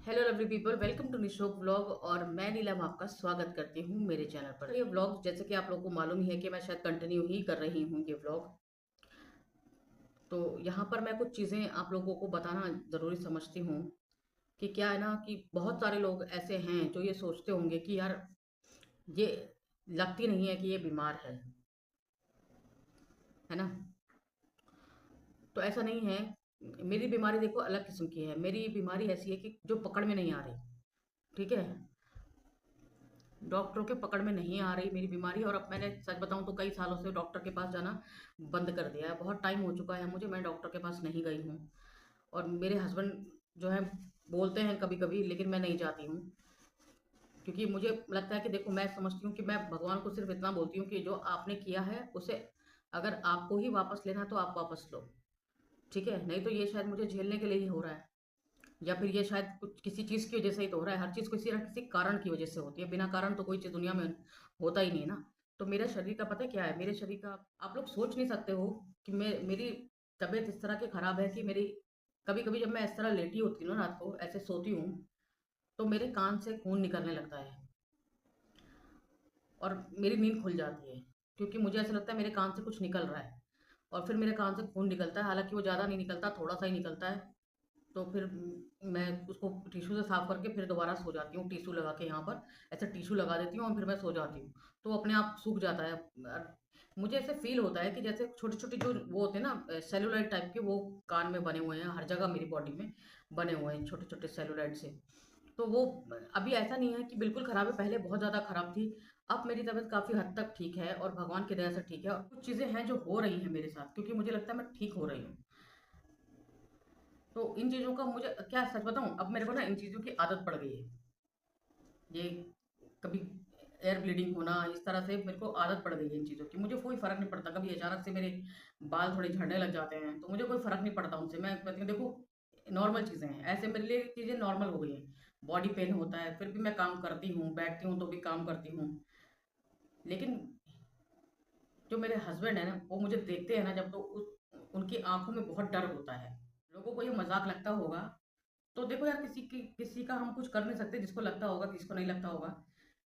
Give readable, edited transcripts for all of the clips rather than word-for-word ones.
Hello lovely people, welcome to Nishok vlog. और मैं नीलम आपका स्वागत करती हूँ मेरे चैनल पर। ये व्लॉग जैसे कि आप लोगों को मालूम ही है कि मैं शायद कंटिन्यू ही कर रही हूँ ये व्लॉग। तो यहाँ पर मैं कुछ चीज़ें आप लोगों को बताना ज़रूरी समझती हूँ कि क्या है ना, कि बहुत सारे लोग ऐसे हैं जो ये सोचते होंगे कि यार ये लगती नहीं है कि ये बीमार है ना। तो ऐसा नहीं है। मेरी बीमारी देखो अलग किस्म की है। मेरी बीमारी ऐसी है कि जो पकड़ में नहीं आ रही। ठीक है, डॉक्टरों के पकड़ में नहीं आ रही मेरी बीमारी। और अब मैंने सच बताऊं तो कई सालों से डॉक्टर के पास जाना बंद कर दिया है। बहुत टाइम हो चुका है मुझे, मैं डॉक्टर के पास नहीं गई हूँ। और मेरे हस्बैंड जो है बोलते हैं कभी कभी, लेकिन मैं नहीं जाती हूँ। क्योंकि मुझे लगता है कि देखो, मैं समझती हूँ कि मैं भगवान को सिर्फ इतना बोलती हूँ कि जो आपने किया है उसे अगर आपको ही वापस लेना है तो आप वापस लो। ठीक है, नहीं तो ये शायद मुझे झेलने के लिए ही हो रहा है, या फिर ये शायद कुछ किसी चीज की वजह से ही तो हो रहा है। हर चीज किसी ना किसी कारण की वजह से होती है, बिना कारण तो कोई चीज दुनिया में होता ही नहीं है ना। तो मेरा शरीर का पता है क्या है, मेरे शरीर का आप लोग सोच नहीं सकते हो कि मेरी तबीयत इस तरह की खराब है कि मेरी कभी कभी जब मैं इस तरह लेटी होती हूँ ना, रात को ऐसे सोती हूँ, तो मेरे कान से खून निकलने लगता है और मेरी नींद खुल जाती है। क्योंकि मुझे ऐसा लगता है मेरे कान से कुछ निकल रहा है, और फिर मेरे कान से खून निकलता है। हालांकि वो ज़्यादा नहीं निकलता, थोड़ा सा ही निकलता है। तो फिर मैं उसको टिश्यू से साफ करके फिर दोबारा सो जाती हूँ, टिश्यू लगा के यहाँ पर ऐसे टिश्यू लगा देती हूँ और फिर मैं सो जाती हूँ। तो वो अपने आप सूख जाता है। और मुझे ऐसे फील होता है कि जैसे छोटे छोटे जो वो होते हैं ना सेलुलाइट टाइप के, वो कान में बने हुए हैं, हर जगह मेरी बॉडी में बने हुए हैं छोटे छोटे सेलुलाइट से। तो वो अभी ऐसा नहीं है कि बिल्कुल खराब है, पहले बहुत ज़्यादा खराब थी। अब मेरी तबीयत काफ़ी हद तक ठीक है और भगवान की दया से ठीक है। और कुछ चीज़ें हैं जो हो रही हैं मेरे साथ, क्योंकि मुझे लगता है मैं ठीक हो रही हूँ। तो इन चीज़ों का मुझे क्या सच बताऊं, अब मेरे को ना इन चीज़ों की आदत पड़ गई है। ये कभी एयर ब्लीडिंग होना, इस तरह से मेरे को आदत पड़ गई है इन चीज़ों की। मुझे कोई फर्क नहीं पड़ता, कभी अचानक से मेरे बाल थोड़े झड़ने लग जाते हैं तो मुझे कोई फर्क नहीं पड़ता उनसे। मैं कहती हूँ देखो, नॉर्मल चीज़ें हैं, ऐसे मेरे लिए चीज़ें नॉर्मल हो गई हैं। बॉडी पेन होता है फिर भी मैं काम करती हूँ, बैठती हूँ तो भी काम करती हूँ। लेकिन जो मेरे हस्बैंड है ना, वो मुझे देखते हैं ना जब, तो उनकी आंखों में बहुत डर होता है। लोगों को ये मजाक लगता होगा। तो देखो यार, किसी का हम कुछ कर नहीं सकते, जिसको लगता होगा किसी को नहीं लगता होगा।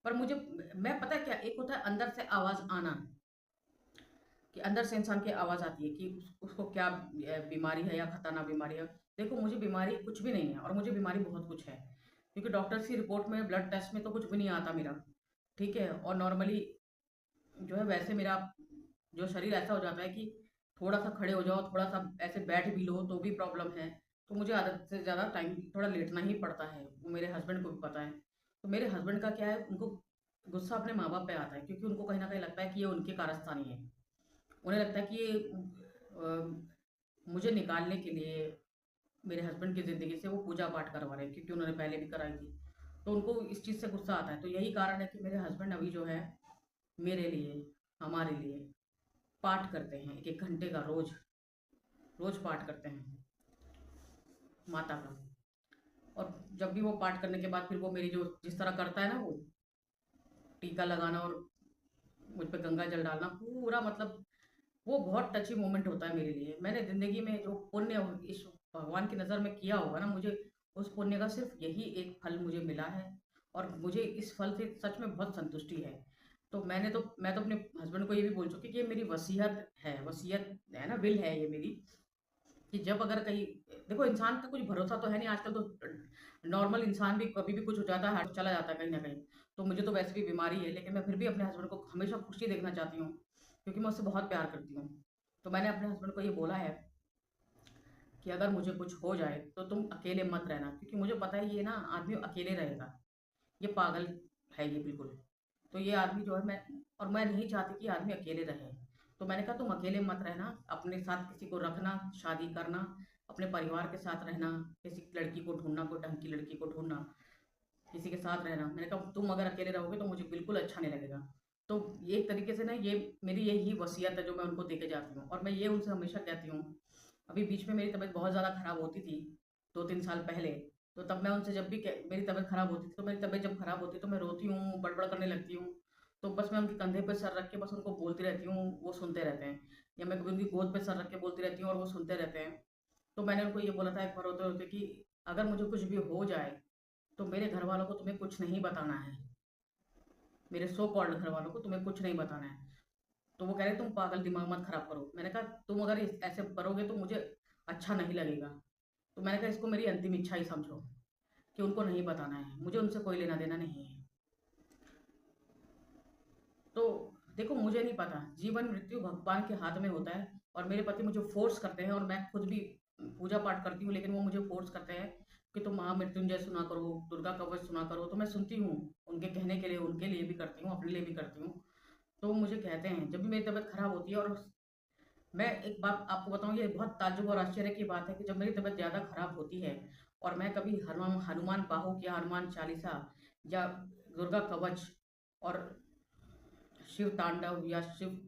पर मुझे, मैं पता है क्या, एक होता है अंदर से आवाज आना, कि अंदर से इंसान की आवाज आती है कि उसको क्या बीमारी है या खतरनाक बीमारी है। देखो, मुझे बीमारी कुछ भी नहीं है और मुझे बीमारी बहुत कुछ है। क्योंकि डॉक्टर्स की रिपोर्ट में, ब्लड टेस्ट में तो कुछ भी नहीं आता मेरा। ठीक है, और नॉर्मली जो है वैसे मेरा जो शरीर ऐसा हो जाता है कि थोड़ा सा खड़े हो जाओ, थोड़ा सा ऐसे बैठ भी लो तो भी प्रॉब्लम है। तो मुझे आदत से ज़्यादा टाइम थोड़ा लेटना ही पड़ता है, वो मेरे हस्बैंड को भी पता है। तो मेरे हस्बैंड का क्या है, उनको गुस्सा अपने माँ बाप पे आता है, क्योंकि उनको कहीं ना कहीं लगता है कि ये उनके कारस्तानी है। उन्हें लगता है कि ये मुझे निकालने के लिए मेरे हस्बैंड की ज़िंदगी से वो पूजा पाठ करवा रहे हैं, क्योंकि उन्होंने पहले भी कराई थी। तो उनको इस चीज़ से गुस्सा आता है। तो यही कारण है कि मेरे हस्बैंड अभी जो है मेरे लिए, हमारे लिए पाठ करते हैं, एक एक घंटे का रोज रोज पाठ करते हैं माता का। और जब भी वो पाठ करने के बाद फिर वो मेरी जो जिस तरह करता है ना, वो टीका लगाना और मुझ पे गंगा जल डालना, पूरा मतलब वो बहुत टची मोमेंट होता है मेरे लिए। मैंने जिंदगी में जो पुण्य इस भगवान की नज़र में किया होगा ना, मुझे उस पुण्य का सिर्फ यही एक फल मुझे मिला है। और मुझे इस फल से सच में बहुत संतुष्टि है। तो मैं तो अपने हस्बैंड को ये भी बोल चुकी कि ये मेरी वसीयत है ना, विल है ये मेरी, कि जब अगर कहीं, देखो इंसान का कुछ भरोसा तो है नहीं आजकल। तो नॉर्मल इंसान भी कभी भी कुछ हो जाता है, चला जाता है कहीं ना कहीं। तो मुझे तो वैसे भी बीमारी है, लेकिन मैं फिर भी अपने हस्बैंड को हमेशा खुशी देखना चाहती हूँ, क्योंकि मैं उससे बहुत प्यार करती हूँ। तो मैंने अपने हस्बैंड को ये बोला है कि अगर मुझे कुछ हो जाए तो तुम अकेले मत रहना, क्योंकि मुझे पता है ये ना आदमी अकेले रहेगा, ये पागल है ये बिल्कुल। तो ये आदमी जो है, मैं नहीं चाहती कि आदमी अकेले रहे। तो मैंने कहा तुम अकेले मत रहना, अपने साथ किसी को रखना, शादी करना, अपने परिवार के साथ रहना, किसी लड़की को ढूंढना, कोई ढंग की लड़की को ढूंढना, किसी के साथ रहना। मैंने कहा तुम अगर अकेले रहोगे तो मुझे बिल्कुल अच्छा नहीं लगेगा। तो ये एक तरीके से ना, ये मेरी यही वसीयत है जो मैं उनको देके जाती हूँ। और मैं ये उनसे हमेशा कहती हूँ। अभी बीच में मेरी तबीयत बहुत ज़्यादा खराब होती थी, 2-3 साल पहले। तो तब मैं उनसे जब भी मेरी तबीयत खराब होती थी, तो मेरी तबीयत जब खराब होती है तो मैं रोती हूँ, बड़बड़ करने लगती हूँ। तो बस मैं उनके कंधे पर सर रख के बस उनको बोलती रहती हूँ, वो सुनते रहते हैं। या मैं कभी उनकी गोद पे सर रख के बोलती रहती हूँ और वो सुनते रहते हैं। तो मैंने उनको ये बोला था एक बार रोते रोते कि अगर मुझे कुछ भी हो जाए तो मेरे घर वालों को तुम्हें कुछ नहीं बताना है, मेरे सो कॉल्ड घर वालों को तुम्हें कुछ नहीं बताना है। तो वो कह रहे तुम पागल, दिमाग मत खराब करो। मैंने कहा तुम अगर ऐसे करोगे तो मुझे अच्छा नहीं लगेगा। तो मैंने कहा इसको मेरी अंतिम इच्छा ही समझो कि उनको नहीं बताना है, मुझे उनसे कोई लेना देना नहीं है। तो देखो, मुझे नहीं पता, जीवन मृत्यु भगवान के हाथ में होता है। और मेरे पति मुझे फोर्स करते हैं, और मैं खुद भी पूजा पाठ करती हूँ, लेकिन वो मुझे फोर्स करते हैं कि तुम महामृत्युंजय सुना करो, दुर्गा कवच सुना करो। तो मैं सुनती हूँ, उनके कहने के लिए, उनके लिए भी करती हूँ, अपने लिए भी करती हूँ। तो मुझे कहते हैं जब भी मेरी तबीयत खराब होती है। और मैं एक बात आपको बताऊं, ये बहुत ताज्जुब और आश्चर्य की बात है कि जब मेरी तबीयत ज़्यादा खराब होती है और मैं कभी हनुमान हनुमान बाहुक या हनुमान चालीसा या दुर्गा कवच और शिव तांडव या शिव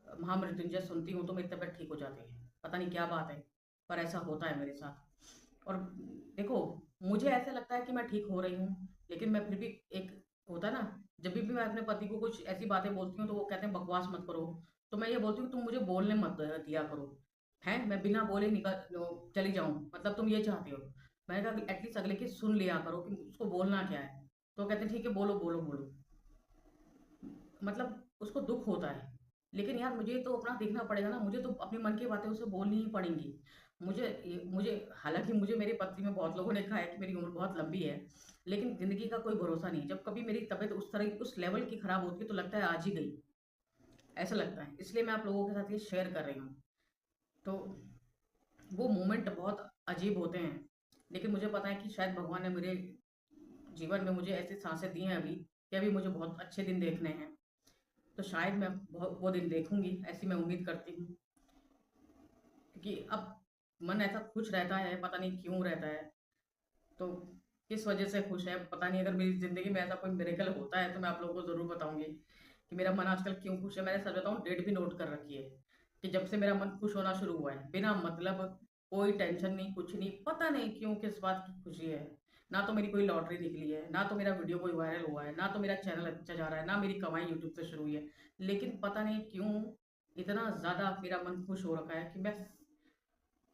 महामृत्युंजय सुनती हूँ, तो मेरी तबीयत ठीक हो जाती है। पता नहीं क्या बात है, पर ऐसा होता है मेरे साथ। और देखो, मुझे ऐसा लगता है कि मैं ठीक हो रही हूँ, लेकिन मैं फिर भी, एक होता है ना, जब भी मैं अपने पति को कुछ ऐसी बातें बोलती हूँ तो वो कहते हैं बकवास मत करो। तो मैं ये बोलती हूँ तुम मुझे बोलने मत दिया करो। हैं, मैं बिना बोले निकल चली जाऊँ, मतलब तुम ये चाहते हो। मैंने कहा एटलीस्ट अगले की सुन लिया करो कि उसको बोलना क्या है। तो कहते हैं ठीक है, बोलो बोलो बोलो। मतलब उसको दुख होता है, लेकिन यार मुझे तो अपना देखना पड़ेगा ना, मुझे तो अपने मन की बातें उसे बोलनी ही पड़ेंगी। मुझे हालांकि मुझे मेरे पति में बहुत लोगों ने कहा है कि मेरी उम्र बहुत लंबी है, लेकिन जिंदगी का कोई भरोसा नहीं। जब कभी मेरी तबीयत उस तरह की, उस लेवल की खराब होती है, तो लगता है आज ही गई, ऐसा लगता है। इसलिए मैं आप लोगों के साथ ये शेयर कर रही हूँ। तो वो मोमेंट बहुत अजीब होते हैं, लेकिन मुझे पता है कि शायद भगवान ने मेरे जीवन में मुझे ऐसी सांसें दी हैं अभी, कि अभी मुझे बहुत अच्छे दिन देखने हैं। तो शायद मैं वो दिन देखूंगी, ऐसी मैं उम्मीद करती हूँ। क्योंकि अब मन ऐसा खुश रहता है, पता नहीं क्यों रहता है। तो किस वजह से खुश है पता नहीं। अगर मेरी जिंदगी में ऐसा कोई मिरेकल होता है तो मैं आप लोगों को जरूर बताऊंगी कि मेरा मन आजकल क्यों खुश है। मैंने सच बताऊं, डेट भी नोट कर रखी है कि जब से मेरा मन खुश होना शुरू हुआ है, बिना मतलब कोई टेंशन नहीं, कुछ नहीं, पता नहीं क्यों किस बात की खुशी है। ना तो मेरी कोई लॉटरी निकली है, ना तो मेरा वीडियो कोई वायरल हुआ है, ना तो मेरा चैनल अच्छा जा रहा है, ना मेरी कमाई यूट्यूब से शुरू हुई है। लेकिन पता नहीं क्यों इतना ज्यादा मेरा मन खुश हो रखा है कि मैं,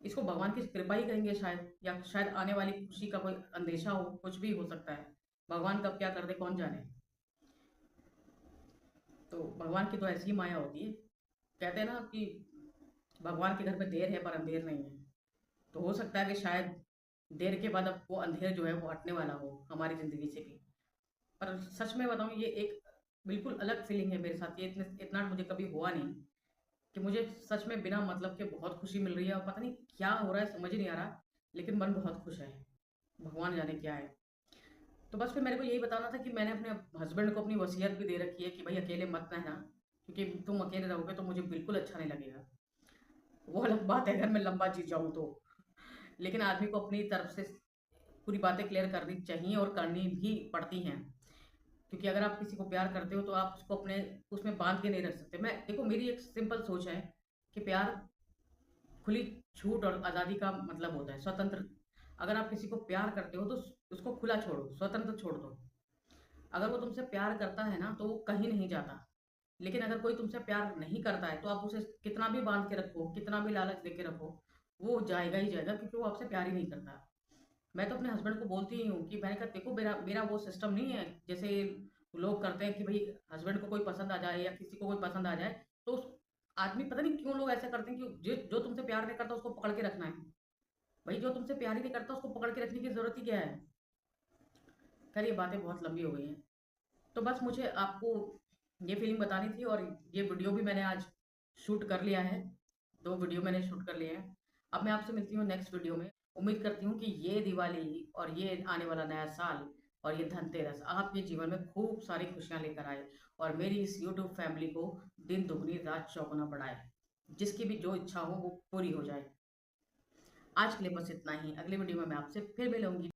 इसको भगवान की कृपा ही कहेंगे शायद, या शायद आने वाली खुशी का कोई अंदेशा हो, कुछ भी हो सकता है। भगवान कब क्या कर दे कौन जाने। तो भगवान की तो ऐसी ही माया होती है। कहते हैं ना कि भगवान के घर में देर है पर अंधेर नहीं है। तो हो सकता है कि शायद देर के बाद अब वो अंधेर जो है वो हटने वाला हो हमारी जिंदगी से भी। पर सच में बताऊं, ये एक बिल्कुल अलग फीलिंग है मेरे साथ। ये इतना मुझे कभी हुआ नहीं कि मुझे सच में बिना मतलब के बहुत खुशी मिल रही है, और पता नहीं क्या हो रहा है, समझ ही नहीं आ रहा। लेकिन मन बहुत खुश है, भगवान जाने क्या है। तो बस फिर मेरे को यही बताना था कि मैंने अपने हस्बैंड को अपनी वसीयत भी दे रखी है कि भाई अकेले मत रहना, क्योंकि तुम अकेले रहोगे तो मुझे बिल्कुल अच्छा नहीं लगेगा। वो अलग बात है अगर मैं लंबा जी जाऊं तो, लेकिन आदमी को अपनी तरफ से पूरी बातें क्लियर करनी चाहिए और करनी भी पड़ती हैं। क्योंकि अगर आप किसी को प्यार करते हो तो आप उसको अपने उसमें बांध के नहीं रख सकते। मैं देखो, मेरी एक सिंपल सोच है कि प्यार खुली छूट और आज़ादी का मतलब होता है स्वतंत्र। अगर आप किसी को प्यार करते हो तो उसको खुला छोड़ो, स्वतंत्र छोड़ दो। अगर वो तुमसे प्यार करता है ना तो वो कहीं नहीं जाता। लेकिन अगर कोई तुमसे प्यार नहीं करता है तो आप उसे कितना भी बांध के रखो, कितना भी लालच दे के रखो, वो जाएगा ही जाएगा, क्योंकि वो आपसे प्यार ही नहीं करता। मैं तो अपने हस्बैंड को बोलती ही हूँ कि मैंने कहा देखो, मेरा मेरा वो सिस्टम नहीं है जैसे लोग करते हैं कि भाई हस्बैंड को कोई पसंद आ जाए या किसी को कोई पसंद आ जाए तो आदमी, पता नहीं क्यों लोग ऐसा करते हैं कि जो जो तुमसे प्यार नहीं करता उसको पकड़ के रखना है। भाई जो तुमसे प्यार ही नहीं करता उसको पकड़ के रखने की जरूरत ही क्या है। खैर, ये बातें बहुत लंबी हो गई हैं। तो बस मुझे आपको ये फीलिंग बतानी थी, और ये वीडियो भी मैंने आज शूट कर लिया है। 2 वीडियो मैंने शूट कर लिए हैं। अब मैं आपसे मिलती हूँ नेक्स्ट वीडियो में। उम्मीद करती हूँ कि ये दिवाली और ये आने वाला नया साल और ये धनतेरस आपके जीवन में खूब सारी खुशियाँ लेकर आए, और मेरी इस यूट्यूब फैमिली को दिन दुगनी रात चौगुना बढ़ाए। जिसकी भी जो इच्छा हो वो पूरी हो जाए। आज के लिए बस इतना ही। अगले वीडियो में मैं आपसे फिर मिलूंगी।